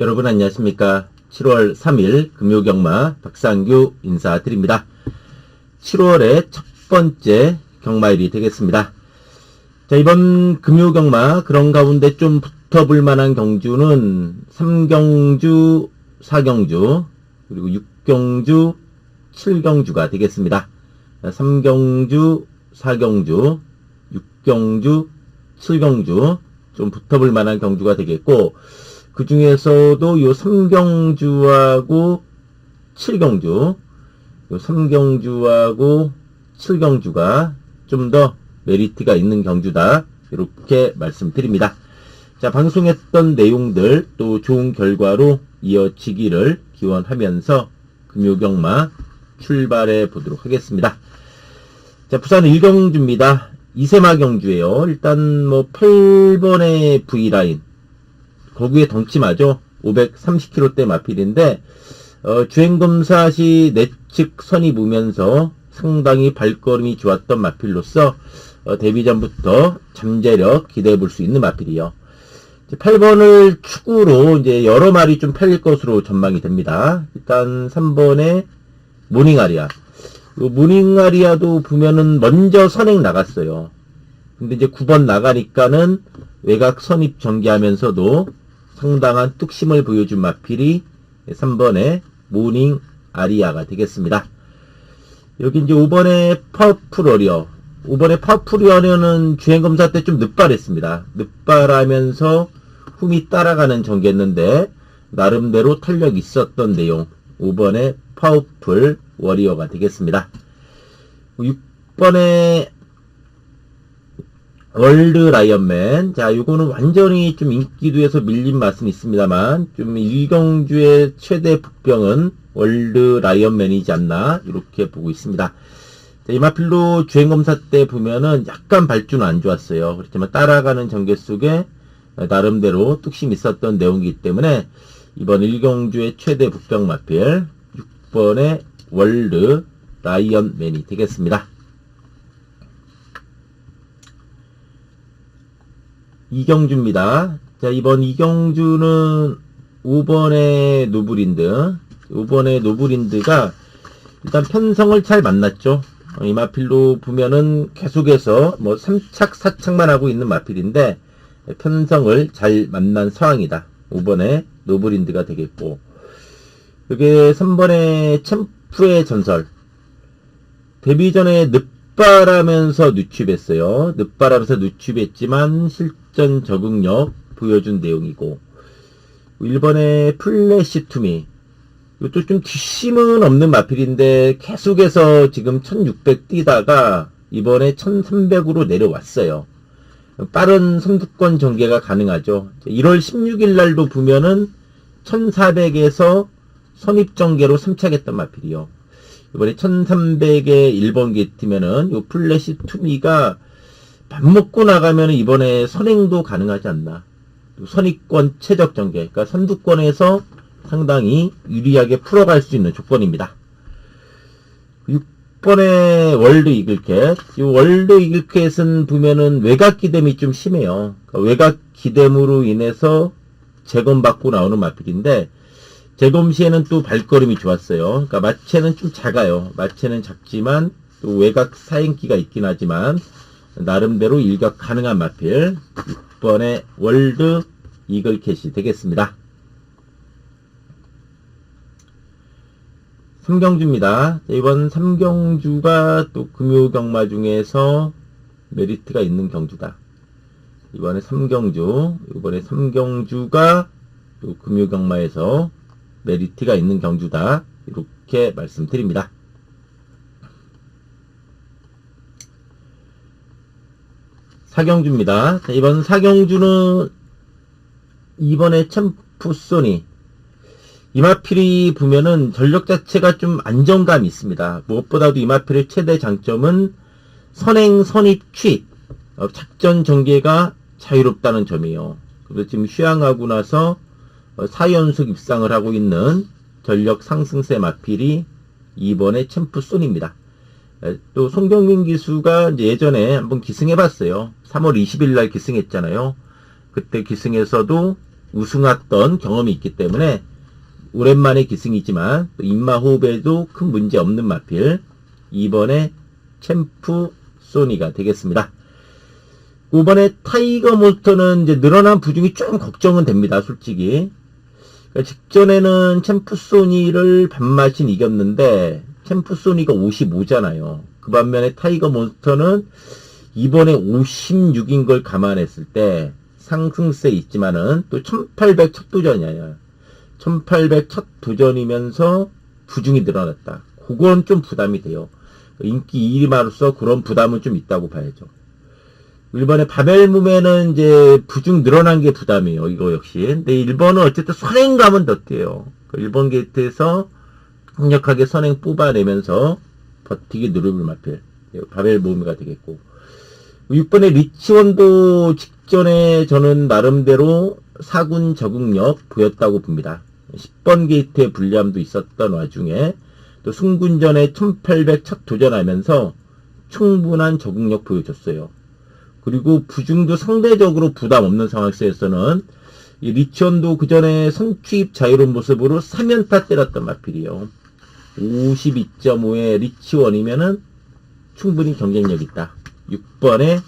여러분 안녕하십니까. 7월 3일 금요경마 박상규 인사드립니다. 7월의 첫 번째 경마일이 되겠습니다. 자, 이번 금요경마 그런 가운데 좀 붙어볼 만한 경주는 3경주, 4경주, 그리고 6경주, 7경주가 되겠습니다. 3경주, 4경주, 6경주, 7경주 좀 붙어볼 만한 경주가 되겠고, 그 중에서도 요 3경주하고 7경주, 요 3경주하고 7경주가 좀 더 메리트가 있는 경주다. 이렇게 말씀드립니다. 자, 방송했던 내용들 또 좋은 결과로 이어지기를 기원하면서 금요경마 출발해 보도록 하겠습니다. 자, 부산 1경주입니다. 이세마 경주예요. 일단 뭐 8번의 V라인 거기에 덩치마죠. 530kg대 마필인데 주행검사 시 내측 선이 보면서 상당히 발걸음이 좋았던 마필로서 데뷔전부터 잠재력 기대해 볼 수 있는 마필이요. 8번을 축으로 이제 여러 마리 좀 팔릴 것으로 전망이 됩니다. 일단 3번에 모닝아리아. 모닝아리아도 보면은 먼저 선행 나갔어요. 근데 이제 9번 나가니까는 외곽 선입 전개하면서도 상당한 뚝심을 보여준 마필이 3번의 모닝아리아가 되겠습니다. 여기 이제 5번의 파워풀어리어. 5번의 파워풀어리어는 주행검사 때 좀 늦발했습니다. 늦발하면서 훔이 따라가는 전개였는데 나름대로 탄력 있었던 내용. 5번의 파워풀 워리어가 되겠습니다. 6번의 월드 라이언맨. 자, 요거는 완전히 좀 인기도에서 밀린 맛은 있습니다만, 좀 1경주의 최대 복병은 월드 라이언맨이지 않나, 이렇게 보고 있습니다. 자, 이 마필로 주행검사 때 보면은 약간 발주는 안 좋았어요. 그렇지만 따라가는 전개 속에 나름대로 뚝심 있었던 내용이기 때문에, 이번 1경주의 최대 복병 마필, 6번의 월드 라이언맨이 되겠습니다. 2경주입니다. 자, 이번 2경주는 5번의 노브린드. 5번의 노브린드가 일단 편성을 잘 만났죠. 이 마필로 보면은 계속해서 뭐 3착, 4착만 하고 있는 마필인데 편성을 잘 만난 상황이다. 5번의 노브린드가 되겠고, 여기에 3번의 챔프의 전설. 데뷔 전에 늦발하면서 누취했어요. 늦발하면서 누취했지만 실전 적응력 보여준 내용이고, 1번의 플래시 투미. 이것도 좀 뒷심은 없는 마필인데 계속해서 지금 1600 뛰다가 이번에 1300으로 내려왔어요. 빠른 선두권 전개가 가능하죠. 1월 16일 날도 보면은 1400에서 선입 전개로 3착했던 마필이요. 이번에 1300에 1번 게이트면은 요 플래시 투미가 밥 먹고 나가면은 이번에 선행도 가능하지 않나. 선입권 최적 전개. 그러니까 선두권에서 상당히 유리하게 풀어갈 수 있는 조건입니다. 6번의 월드 이글캣. 이 월드 이글캣은 보면은 외곽 기댐이 좀 심해요. 그러니까 외곽 기댐으로 인해서 재검받고 나오는 마필인데, 재검 시에는 또 발걸음이 좋았어요. 그러니까 마체는 좀 작아요. 마체는 작지만 또 외곽 사행기가 있긴 하지만 나름대로 일격 가능한 마필. 6번의 월드 이글캣이 되겠습니다. 3경주입니다. 이번 3경주가 또 금요경마 중에서 메리트가 있는 경주다. 이번에 3경주, 이번에 3경주가 또 금요경마에서 메리트가 있는 경주다. 이렇게 말씀드립니다. 사경주입니다. 이번 사경주는 이번에 챔프소니. 이 마필이 보면은 전력 자체가 좀 안정감이 있습니다. 무엇보다도 이 마필의 최대 장점은 선행, 선입, 취입, 작전 전개가 자유롭다는 점이에요. 그래서 지금 휴양하고 나서 4연속 입상을 하고 있는 전력 상승세 마필이 이번에 챔프손입니다. 또 송경민 기수가 이제 예전에 한번 기승해봤어요. 3월 20일 날 기승했잖아요. 그때 기승에서도 우승했던 경험이 있기 때문에 오랜만에 기승이지만 또 입마 호흡에도 큰 문제 없는 마필 2번에 챔프 소니가 되겠습니다. 5번에 타이거 몬스터는 이제 늘어난 부중이 좀 걱정은 됩니다. 솔직히. 그러니까 직전에는 챔프 소니를 반마신 이겼는데 챔프 소니가 55잖아요. 그 반면에 타이거 몬스터는 이번에 56인 걸 감안했을 때 상승세 있지만은 또 1800 첫 도전이에요. 1800 첫 도전이면서 부중이 늘어났다. 그건 좀 부담이 돼요. 인기 1위마로서 그런 부담은 좀 있다고 봐야죠. 1번에 바벨무매는 이제 부중 늘어난 게 부담이에요. 이거 역시. 근데 1번은 어쨌든 선행감은 더 띄어요. 1번 게이트에서 강력하게 선행 뽑아내면서 버티기 누르블 마필. 바벨무매가 되겠고. 6번에 리치원도 직전에 저는 나름대로 사군 적응력 보였다고 봅니다. 10번 게이트의 불리함도 있었던 와중에 또 승군전에 1800 첫 도전하면서 충분한 적응력 보여줬어요. 그리고 부중도 상대적으로 부담 없는 상황에서는 이 리치원도 그 전에 선취입 자유로운 모습으로 3연타 때렸던 마필이요. 52.5의 리치원이면은 충분히 경쟁력 있다. 6번의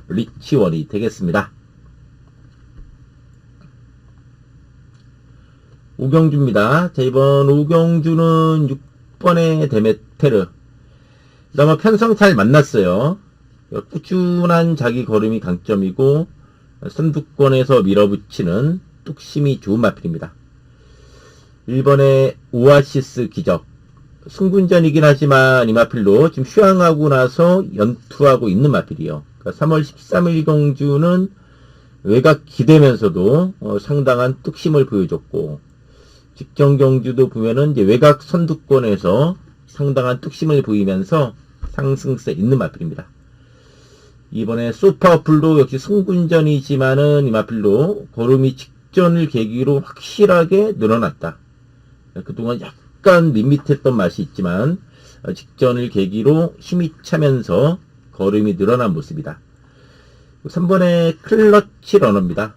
리치원이 되겠습니다. 오경주입니다. 자, 이번 오경주는 6번의 데메테르. 그다음에 편성 잘 만났어요. 꾸준한 자기 걸음이 강점이고 선두권에서 밀어붙이는 뚝심이 좋은 마필입니다. 1번의 오아시스 기적. 승군전이긴 하지만 이 마필로 지금 휴양하고 나서 연투하고 있는 마필이요. 그러니까 3월 13일 경주는 외곽 기대면서도 상당한 뚝심을 보여줬고 직전 경주도 보면은 이제 외곽 선두권에서 상당한 뚝심을 보이면서 상승세 있는 마필입니다. 이번에 소파풀도 역시 승군전이지만은 이 마필로 걸음이 직전을 계기로 확실하게 늘어났다. 그동안 약간 밋밋했던 맛이 있지만 직전을 계기로 힘이 차면서 걸음이 늘어난 모습이다. 3번에 클러치 러너입니다.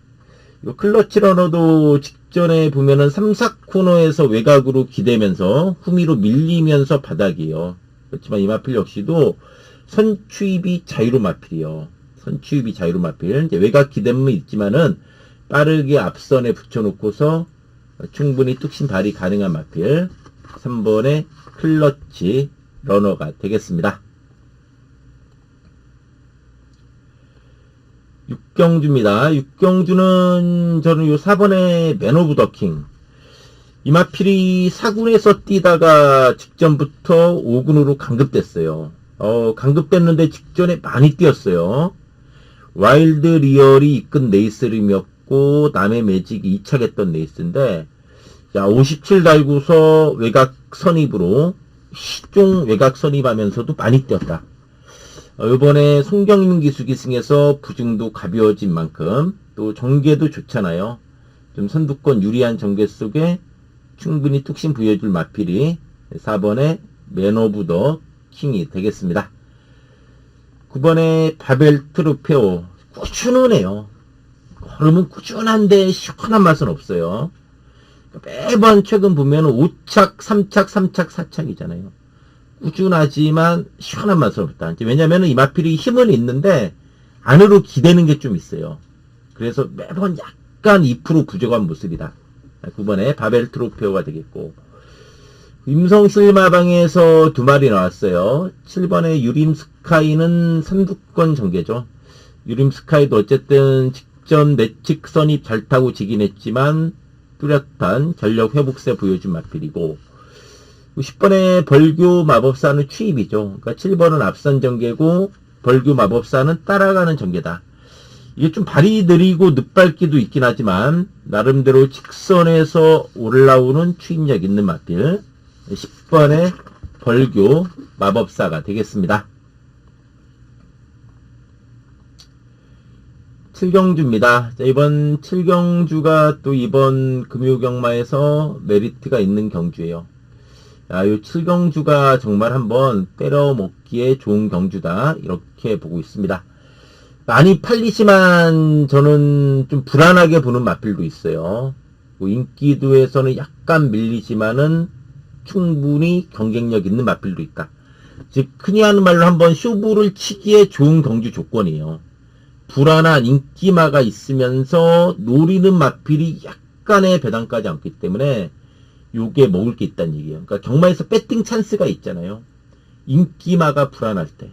이 클러치 러너도 직전에 보면은 3, 4코너에서 외곽으로 기대면서 후미로 밀리면서 바닥이에요. 그렇지만 이 마필 역시도 선취입이 자유로 마필이요. 선취입이 자유로 마필. 이제 외곽 기대면 있지만은 빠르게 앞선에 붙여놓고서 충분히 뚝심 발휘 가능한 마필. 3번의 클러치 러너가 되겠습니다. 6경주입니다. 6경주는 저는 요 4번의 맨 오브 더 킹. 이 마필이 4군에서 뛰다가 직전부터 5군으로 강급됐어요. 강급됐는데 직전에 많이 뛰었어요. 와일드 리얼이 이끈 레이스림이었고 남의 매직이 2차겠던 레이스인데 자, 57 달고서 외곽 선입으로 시종 외곽 선입하면서도 많이 뛰었다. 이번에 송경민 기수 기승에서 부중도 가벼워진 만큼 또 전개도 좋잖아요. 좀 선두권 유리한 전개 속에 충분히 뚝심 부여줄 마필이 4번의 맨 오브 더 킹이 되겠습니다. 9번의 바벨 트루페오. 꾸준하네요. 걸음은 꾸준한데 시원한 맛은 없어요. 매번 최근 보면 5착, 3착, 3착, 4착이잖아요. 꾸준하지만 시원한 맛은 없다. 왜냐면 이 마필이 힘은 있는데 안으로 기대는 게 좀 있어요. 그래서 매번 약간 2% 부족한 모습이다. 9번에 바벨 트로페오가 되겠고 임성 실마방에서 2마리 나왔어요. 7번에 유림 스카이는 선두권 전개죠. 유림 스카이도 어쨌든 직전 내측 선입 잘 타고 지긴 했지만 뚜렷한 전력 회복세 보여준 마필이고 10번의 벌교 마법사는 추입이죠. 그러니까 7번은 앞선 전개고 벌교 마법사는 따라가는 전개다. 이게 좀 발이 느리고 늦밟기도 있긴 하지만 나름대로 직선에서 올라오는 추입력 있는 마필 10번의 벌교 마법사가 되겠습니다. 7경주입니다. 자, 이번 7경주가 또 이번 금요경마에서 메리트가 있는 경주예요. 요 7경주가 정말 한번 때려먹기에 좋은 경주다. 이렇게 보고 있습니다. 많이 팔리지만 저는 좀 불안하게 보는 마필도 있어요. 뭐 인기도에서는 약간 밀리지만은 충분히 경쟁력 있는 마필도 있다. 즉 흔히 하는 말로 한번 쇼부를 치기에 좋은 경주 조건이에요. 불안한 인기마가 있으면서 노리는 마필이 약간의 배당까지 않기 때문에 요게 먹을 게 있다는 얘기예요. 그러니까 경마에서 배팅 찬스가 있잖아요. 인기마가 불안할 때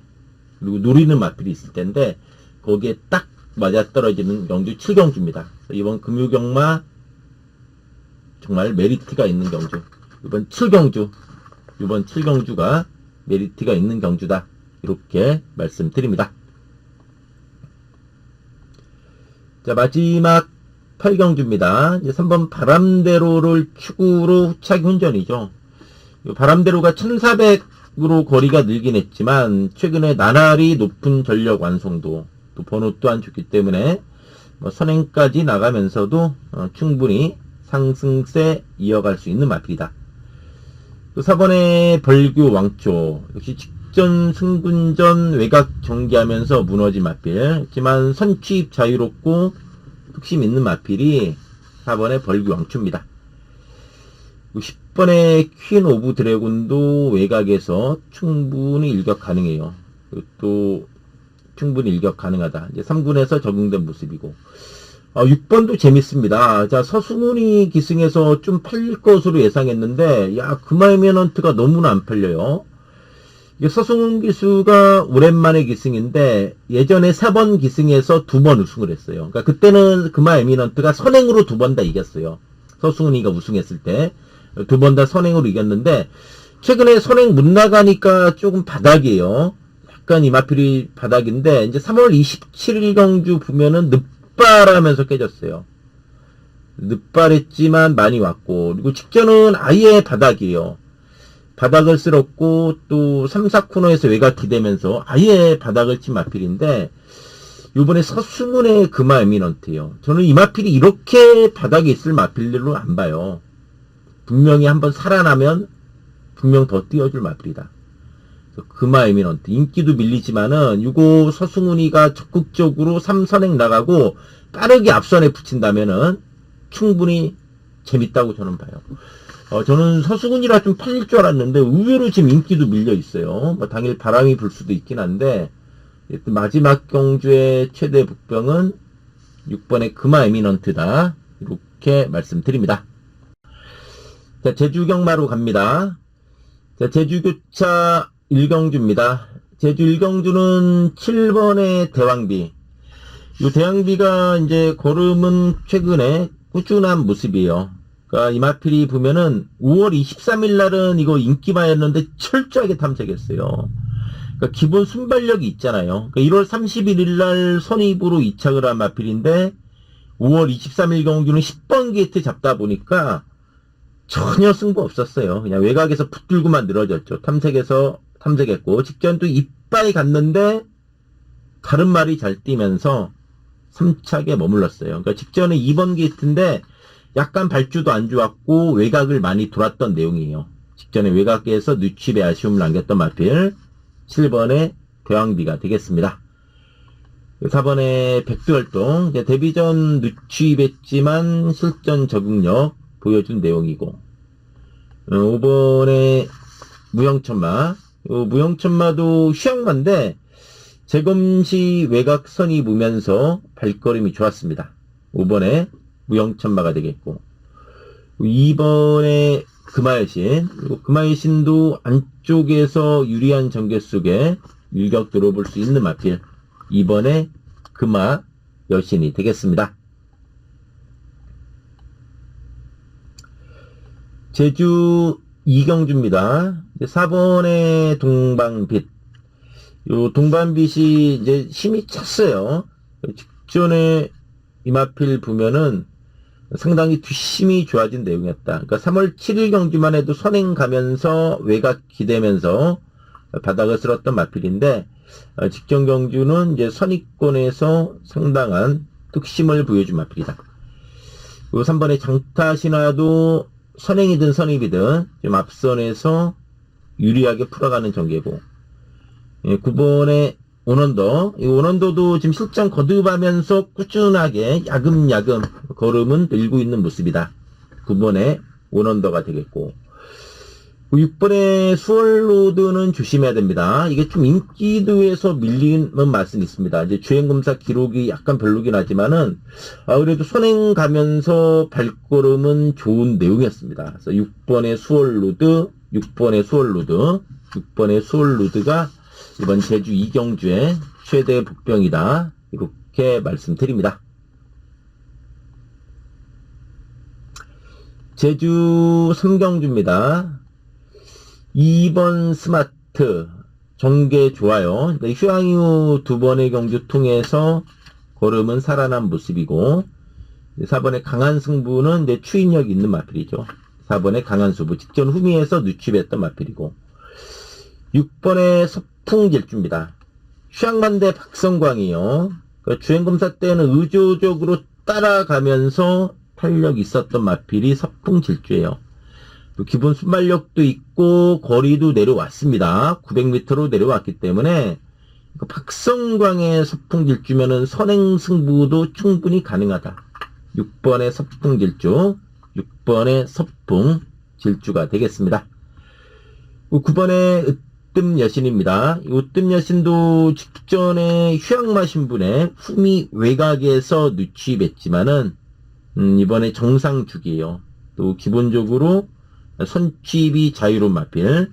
그리고 노리는 마필이 있을 때인데 거기에 딱 맞아떨어지는 경주 7경주입니다. 이번 금요경마 정말 메리트가 있는 경주. 이번 7경주가 메리트가 있는 경주다. 이렇게 말씀드립니다. 자, 마지막 8경주입니다. 이제 3번 바람대로를 축으로 후차기 혼전이죠. 바람대로가 1400으로 거리가 늘긴 했지만 최근에 나날이 높은 전력 완성도 또 번호 또한 좋기 때문에 선행까지 나가면서도 충분히 상승세 이어갈 수 있는 마필이다. 또 4번에 벌교 왕초 역시 직전 승분전 외곽 전개하면서 무너진 마필 하지만 선취입 자유롭고 뚝심 있는 마필이 4번의 벌교 왕초입니다. 10번의 퀸 오브 드래곤도 외곽에서 충분히 일격 가능해요. 또 충분히 일격 가능하다. 이제 3군에서 적용된 모습이고 6번도 재밌습니다. 자, 서승훈이 기승에서 좀 팔릴 것으로 예상했는데 야, 금화이면헌트가 너무나 안 팔려요. 이게 서승훈 기수가 오랜만에 기승인데 예전에 3번 기승에서 2번 우승을 했어요. 그러니까 그때는 금화이면헌트가 선행으로 2번 다 이겼어요. 서승훈이가 우승했을 때 2번 다 선행으로 이겼는데 최근에 선행 못 나가니까 조금 바닥이에요. 약간 이마필이 바닥인데 이제 3월 27일 경주 보면은 늑발하면서 깨졌어요. 늑발했지만 많이 왔고 그리고 직전은 아예 바닥이에요. 바닥을 쓸었고 또 3, 4코너에서 외곽 기대면서 아예 바닥을 친 마필인데 요번에 서승훈의 금화 에미넌트예요. 저는 이 마필이 이렇게 바닥에 있을 마필로 안 봐요. 분명히 한번 살아나면 분명 더 띄워줄 마필이다. 금화 에미넌트 인기도 밀리지만은 이거 서승훈이가 적극적으로 3선행 나가고 빠르게 앞선에 붙인다면은 충분히 재밌다고 저는 봐요. 저는 서승훈이라 좀 팔릴 줄 알았는데 의외로 지금 인기도 밀려 있어요. 뭐 당일 바람이 불 수도 있긴 한데 마지막 경주의 최대 복병은 6번의 금화 에미넌트다. 이렇게 말씀드립니다. 자, 제주경마로 갑니다. 자, 제주교차 1경주입니다. 제주 1경주는 7번의 대왕비. 이 대왕비가 이제 걸음은 최근에 꾸준한 모습이에요. 그러니까 이마필이 보면은 5월 23일 날은 이거 인기마였는데 철저하게 탐색했어요. 그러니까 기본 순발력이 있잖아요. 그러니까 1월 31일 날 선입으로 이착을 한 마필인데 5월 23일 경주는 10번 게이트 잡다 보니까 전혀 승부 없었어요. 그냥 외곽에서 붙들고만 늘어졌죠. 탐색했고 직전도 이빨 갔는데 다른 말이 잘 뛰면서 3착에 머물렀어요. 그러니까 직전에 2번 게이트인데 약간 발주도 안 좋았고 외곽을 많이 돌았던 내용이에요. 직전에 외곽에서 누취의 아쉬움을 남겼던 마필 7번의 대왕비가 되겠습니다. 4번의 백두혈동 데뷔전 누취했지만 실전 적응력 보여준 내용이고 5번의 무형천마 무형천마도 휴양마인데 재검시 외곽선이 보면서 발걸음이 좋았습니다. 5번에 무형천마가 되겠고 2번에 금화여신 금화여신도 안쪽에서 유리한 전개 속에 일격 들어볼 수 있는 마필 2번에 금화여신이 되겠습니다. 제주 2경주입니다. 4번의 동방빛. 요 동방빛이 이제 힘이 찼어요. 직전에 이마필 보면은 상당히 뒷심이 좋아진 내용이었다. 그러니까 3월 7일 경주만 해도 선행 가면서 외곽 기대면서 바닥을 쓸었던 마필인데 직전 경주는 이제 선입권에서 상당한 뚝심을 보여준 마필이다. 그리고 3번의 장타신화도 선행이든 선입이든 좀 앞선에서 유리하게 풀어가는 전개고 9번의 오넌더. 이 오넌더도 지금 실전 거듭하면서 꾸준하게 야금야금 걸음은 늘고 있는 모습이다. 9번에 오넌더가 되겠고. 6번에 수월로드는 조심해야 됩니다. 이게 좀 인기도에서 밀리는 맛은 있습니다. 이제 주행검사 기록이 약간 별로긴 하지만은, 그래도 선행 가면서 발걸음은 좋은 내용이었습니다. 그래서 6번의 수월로드, 6번의 수월로드가 이번 제주 이경주의 최대 복병이다. 이렇게 말씀드립니다. 제주 삼경주입니다. 2번 스마트 전개 좋아요. 휴양 이후 2번의 경주 통해서 걸음은 살아난 모습이고 4번의 강한 승부는 이제 추인력이 있는 마필이죠. 4번의 강한 승부 직전 후미에서 누취했던 마필이고 6번의 서풍질주입니다. 휴양반대 박성광이요. 그러니까 주행검사 때는 의조적으로 따라가면서 탄력이 있었던 마필이 서풍질주예요. 기본 순발력도 있고 거리도 내려왔습니다. 900m로 내려왔기 때문에 박성광의 서풍질주면은 선행승부도 충분히 가능하다. 6번의 서풍질주, 6번의 서풍질주가 되겠습니다. 9번의 으뜸여신입니다. 으뜸여신도 직전에 휴양마신분의 후미 외곽에서 누취했지만은 이번에 정상주기예요. 또 기본적으로 선취입이 자유로운 마필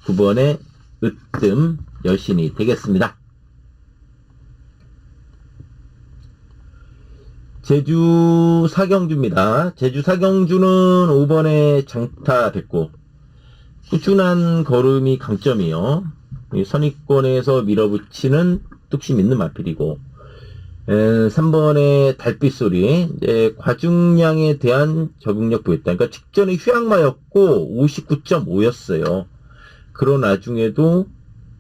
9번의 으뜸 여신이 되겠습니다. 제주 사경주입니다. 제주 사경주는 5번의 장타 됐고 꾸준한 걸음이 강점이요. 선입권에서 밀어붙이는 뚝심 있는 마필이고 3번의 달빛소리, 이제 과중량에 대한 적응력 보였다. 그러니까 직전에 휴양마였고 59.5였어요. 그런 와중에도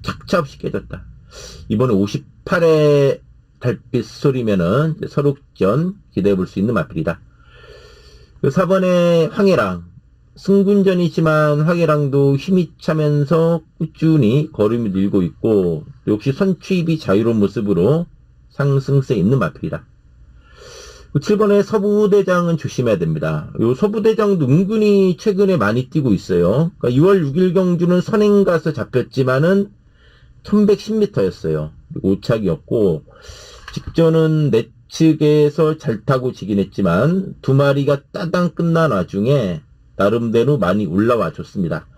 착차 없이 깨졌다. 이번에 58의 달빛소리면은 서록전 기대해 볼 수 있는 마필이다. 4번의 황해랑, 승군전이지만 황해랑도 힘이 차면서 꾸준히 걸음이 늘고 있고 역시 선취입이 자유로운 모습으로 상승세 있는 마필이다. 7번의 서부대장은 조심해야 됩니다. 요 서부대장도 은근히 최근에 많이 뛰고 있어요. 그러니까 6월 6일 경주는 선행 가서 잡혔지만은 1110m였어요. 오착이었고 직전은 내측에서 잘 타고 지긴 했지만 두 마리가 따당 끝난 와중에 나름대로 많이 올라와 줬습니다.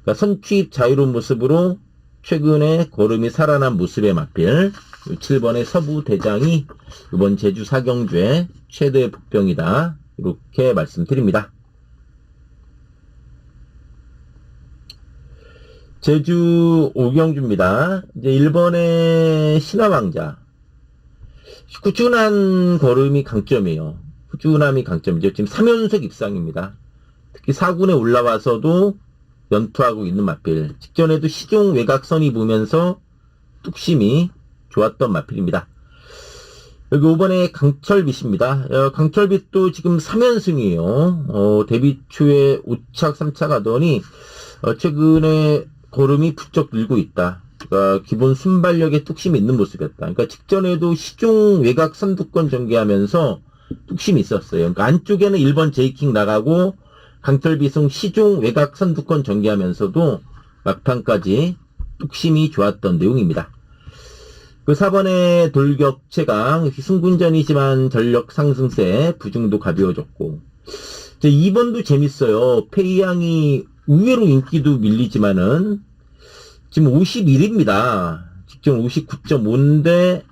그러니까 선취입 자유로운 모습으로 최근에 걸음이 살아난 모습의 마필 7번의 서부대장이 이번 제주 사경주의 최대 복병이다. 이렇게 말씀드립니다. 제주 오경주입니다. 이제 1번의 신화왕자. 꾸준한 걸음이 강점이에요. 꾸준함이 강점이죠. 지금 3연속 입상입니다. 특히 4군에 올라와서도 연투하고 있는 마필. 직전에도 시종 외곽선이 보면서 뚝심이 좋았던 마필입니다. 여기 5번에 강철빛입니다. 강철빛도 지금 3연승이에요. 데뷔 초에 5착 3차 가더니 최근에 걸음이 부쩍 늘고 있다. 그러니까 기본 순발력에 뚝심이 있는 모습이었다. 그러니까 직전에도 시종 외곽 선두권 전개하면서 뚝심이 있었어요. 그러니까 안쪽에는 1번 제이킹 나가고 강철빛은 시종 외곽 선두권 전개하면서도 막판까지 뚝심이 좋았던 내용입니다. 그 4번의 돌격 최강, 승군전이지만 전력 상승세, 부중도 가벼워졌고. 이제 2번도 재밌어요. 페이양이 의외로 인기도 밀리지만은, 지금 51입니다. 직전 59.5인데,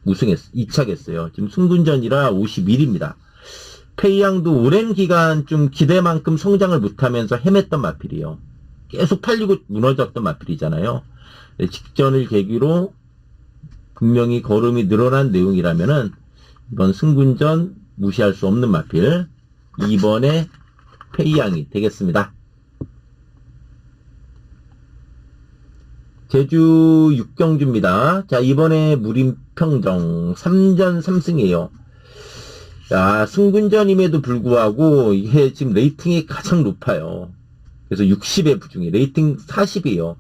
우승했어. 2착했어요. 지금 승군전이라 51입니다. 페이양도 오랜 기간 좀 기대만큼 성장을 못하면서 헤맸던 마필이에요. 계속 팔리고 무너졌던 마필이잖아요. 직전을 계기로 분명히 걸음이 늘어난 내용이라면은 이번 승군전 무시할 수 없는 마필 2번의 페이양이 되겠습니다. 제주 육경주입니다. 자, 이번에 무림평정 3전 3승이에요. 자, 승군전임에도 불구하고 이게 지금 레이팅이 가장 높아요. 그래서 60의 부중이 레이팅 40이에요.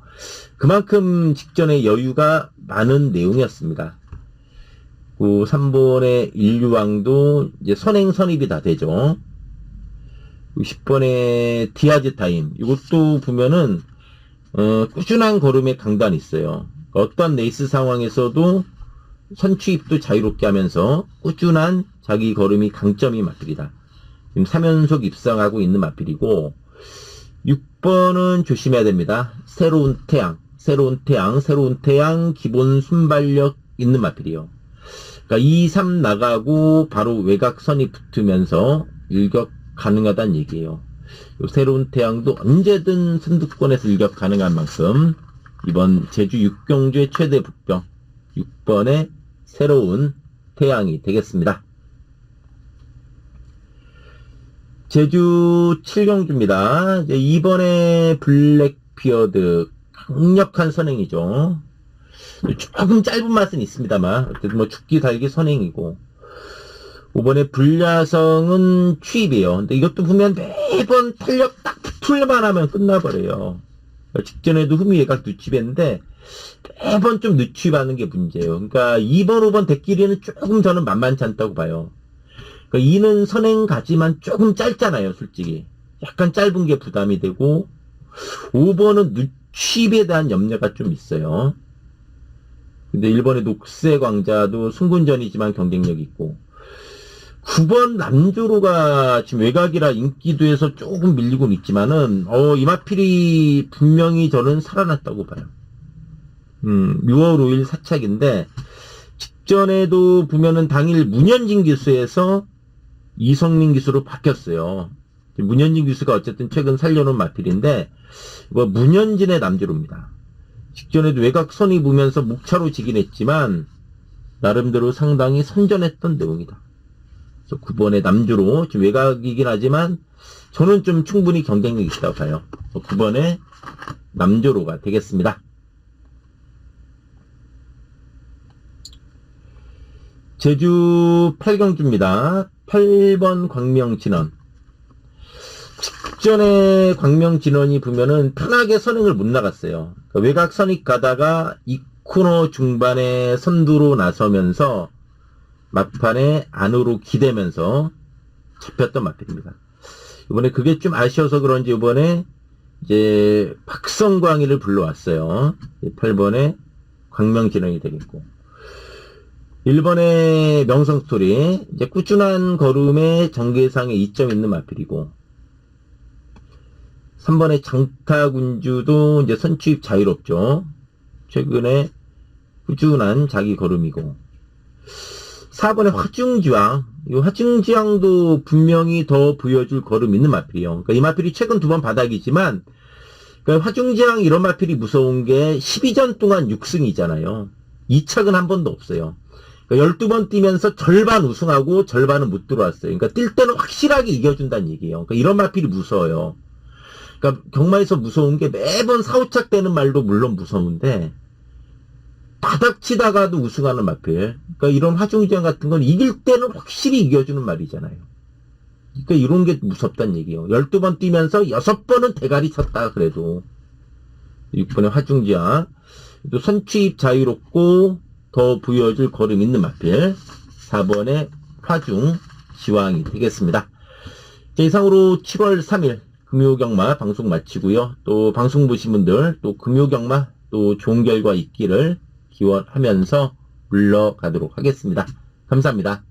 그만큼 직전에 여유가 많은 내용이었습니다. 그 3번의 인류왕도 이제 선행 선입이 다 되죠. 10번의 디아즈 타임. 이것도 보면은 꾸준한 걸음의 강단이 있어요. 어떤 레이스 상황에서도 선취입도 자유롭게 하면서 꾸준한 자기 걸음이 강점이 마필이다. 지금 3연속 입상하고 있는 마필이고 6번은 조심해야 됩니다. 새로운 태양 기본 순발력 있는 마필이요. 그러니까 2, 3 나가고 바로 외곽선이 붙으면서 일격 가능하다는 얘기예요. 새로운 태양도 언제든 선두권에서 일격 가능한 만큼 이번 제주 6경주의 최대 북병 6번의 새로운 태양이 되겠습니다. 제주 7경주입니다. 이번에 블랙피어드 강력한 선행이죠. 조금 짧은 맛은 있습니다만 어쨌든 뭐 죽기 살기 선행이고 5번에 불야성은 취입이에요. 근데 이것도 보면 매번 탄력 딱 붙을만 하면 끝나버려요. 직전에도 후미외곽 늦취했는데 매번 좀 늦취하는 게 문제예요. 그러니까 2번, 5번 대끼리는 조금 저는 만만치 않다고 봐요. 그러니까 2는 선행 가지만 조금 짧잖아요, 솔직히. 약간 짧은 게 부담이 되고 5번은 늦취에 대한 염려가 좀 있어요. 근데 1번의 녹색왕자도 승군전이지만 경쟁력이 있고 9번 남조로가 지금 외곽이라 인기도에서 조금 밀리고는 있지만은 이마필이 분명히 저는 살아났다고 봐요. 6월 5일 사착인데 직전에도 보면은 당일 문현진 기수에서 이성민 기수로 바뀌었어요. 문현진 기수가 어쨌든 최근 살려놓은 마필인데 이거 문현진의 남조로입니다. 직전에도 외곽선이 보면서 묵차로 지긴 했지만 나름대로 상당히 선전했던 내용이다. 그래서 9번의 남주로 지금 외곽이긴 하지만 저는 좀 충분히 경쟁력이 있다고 봐요. 9번의 남조로가 되겠습니다. 제주 8경주입니다. 8번 광명진원. 직전에 광명진원이 보면은 편하게 선행을 못 나갔어요. 그러니까 외곽 선익 가다가 2코너 중반에 선두로 나서면서 막판에 안으로 기대면서 잡혔던 마필입니다. 이번에 그게 좀 아쉬워서 그런지 이번에 이제 박성광이를 불러왔어요. 8번에 광명진원이 되겠고 1번에 명성스토리 이제 꾸준한 걸음에 정계상에 2점 있는 마필이고 3번의 장타군주도 이제 선취입 자유롭죠. 최근에 꾸준한 자기 걸음이고 4번의 화중지왕 이 화중지왕도 분명히 더 보여줄 걸음 있는 마필이요. 그러니까 이 마필이 최근 2번 바닥이지만 그러니까 화중지왕 이런 마필이 무서운 게 12전 동안 6승이잖아요. 2착은 한 번도 없어요. 그러니까 12번 뛰면서 절반 우승하고 절반은 못 들어왔어요. 그러니까 뛸 때는 확실하게 이겨준다는 얘기예요. 그러니까 이런 마필이 무서워요. 그러니까 경마에서 무서운 게 매번 4, 5착 되는 말도 물론 무서운데 바닥 치다가도 우승하는 마필. 그러니까 이런 화중지왕 같은 건 이길 때는 확실히 이겨주는 말이잖아요. 그러니까 이런 게 무섭다는 얘기예요. 12번 뛰면서 6번은 대가리 쳤다 그래도. 6번의 화중지왕. 또 선취입 자유롭고 더 보여줄 걸음 있는 마필. 4번의 화중지왕이 되겠습니다. 자, 이상으로 7월 3일 금요경마 방송 마치고요. 또 방송 보신 분들 또 금요경마 또 좋은 결과 있기를 기원하면서 물러가도록 하겠습니다. 감사합니다.